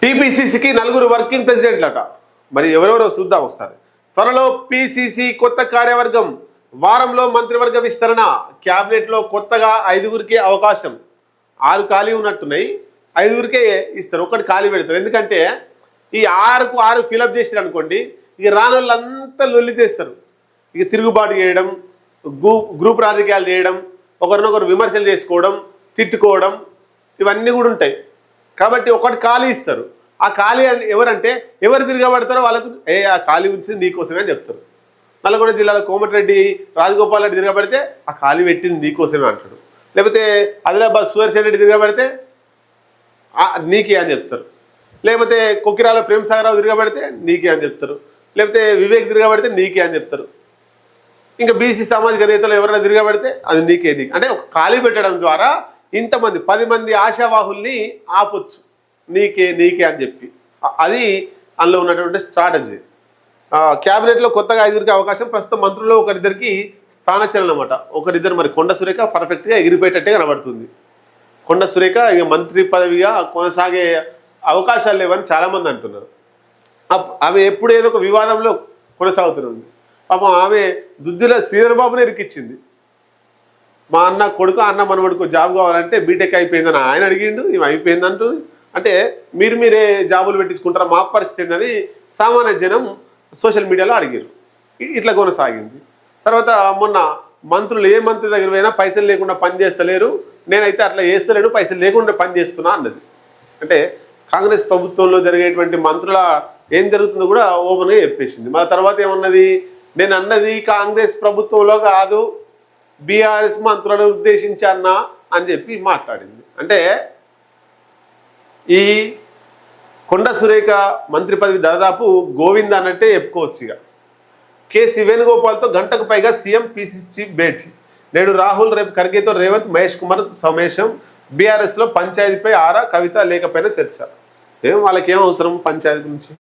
టీపీసీసీకి 4 working ప్రెసిడెంట్లట. మరి ఎవరెవరో చూద్దాం ఒకసారి. త్వరలో పీసీసీ కొత్త కార్యవర్గం, వారంలో మంత్రివర్గ విస్తరణ, క్యాబినెట్లో కొత్తగా 5గురికి అవకాశం. 6 ఖాళీ ఉన్నట్టున్నాయి, 5గురికే ఇస్తారు, ఒకటి ఖాళీ పెడతారు. ఎందుకంటే ఈ 6కు 6 ఫిలప్ చేసారు అనుకోండి, ఇక రాని వాళ్ళంతా లొల్లి చేస్తారు. ఇక తిరుగుబాటు చేయడం, గ్రూప్ రాజకీయాలు చేయడం, ఒకరినొకరు విమర్శలు చేసుకోవడం, తిట్టుకోవడం, ఇవన్నీ కూడా ఉంటాయి. కాబట్టి ఒకటి ఖాళీ ఇస్తారు. ఆ ఖాళీ ఎవరంటే ఎవరు తిరగబడతారో వాళ్ళకు ఆ ఖాళీ ఉంచింది నీకోసమే అని చెప్తారు. నల్గొండ జిల్లాలో కోమటిరెడ్డి రాజగోపాల్ రెడ్డి తిరగబడితే ఆ ఖాళీ పెట్టింది నీకోసమే అంటాడు. లేకపోతే ఆదిలాబాద్ సుదర్శన్ రెడ్డి తిరగబడితే నీకే అని చెప్తారు. లేకపోతే కొకిరాల ప్రేమసాగరరావు తిరగబడితే నీకే అని చెప్తారు. లేకపోతే వివేక్ తిరగబడితే నీకే అని చెప్తారు. ఇంకా బీసీ సామాజిక నేతలు ఎవరైనా తిరగబడితే అది నీకే. అంటే ఒక ఖాళీ పెట్టడం ద్వారా ఇంతమంది 10 మంది ఆశావాహుల్ని ఆపొచ్చు, నీకే నీకే అని చెప్పి. అది అందులో ఉన్నటువంటి స్ట్రాటజీ. క్యాబినెట్లో కొత్తగా 5గురికి అవకాశం. ప్రస్తుతం మంత్రుల్లో ఒకరిద్దరికి స్థానచలనం అన్నమాట. ఒకరిద్దరు మరి కొండ సురేఖ పర్ఫెక్ట్గా ఎగిరిపోయేటట్టే కనబడుతుంది. కొండ సురేఖ ఇక మంత్రి పదవిగా కొనసాగే అవకాశాలు లేవని చాలామంది అంటున్నారు. ఆమె ఎప్పుడు ఏదో ఒక వివాదంలో కొనసాగుతుంది. పాపం ఆమె దుద్దిల శ్రీధర్ బాబునే ఇరికిచ్చింది. మా అన్న కొడుకు అన్న మనవడుకు జాబ్ కావాలంటే బీటెక్ అయిపోయిందని ఆయన అడిగిండు, ఇవి అయిపోయిందంటుంది. అంటే మీరే జాబులు పెట్టించుకుంటారా, మా పరిస్థితి ఏందని సామాన్య జనం సోషల్ మీడియాలో అడిగారు. ఇట్లా కొనసాగింది. తర్వాత మొన్న మంత్రులు ఏ మంత్రి దగ్గర పోయినా పైసలు లేకుండా పని చేస్తలేరు, నేనైతే అట్లా చేస్తలేను, పైసలు లేకుండా పని చేస్తున్నా అన్నది. అంటే కాంగ్రెస్ ప్రభుత్వంలో జరిగేటువంటి మంత్రుల ఏం జరుగుతుందో కూడా ఓపెన్గా చెప్పేసింది. మన తర్వాత ఏమన్నది, నేను అన్నది కాంగ్రెస్ ప్రభుత్వంలో కాదు, బీఆర్ఎస్ మంత్రులను ఉద్దేశించి అన్నా అని చెప్పి మాట్లాడింది. అంటే ఈ కొండ సురేఖ మంత్రి పదవి దాదాపు గోవింద అన్నట్టే చెప్పుకోవచ్చు. ఇక కేసీ వేణుగోపాల్తో గంటకు పైగా సీఎం పీసీసీ చీఫ్ భేటీ. నేడు రాహుల్, రేపు ఖర్గేతో రేవంత్, మహేష్ కుమార్ సమావేశం. బీఆర్ఎస్లో పంచాయతీపై ఆరా, కవిత లేకపోయినా చర్చ. వాళ్ళకేం అవసరం పంచాయతీ నుంచి?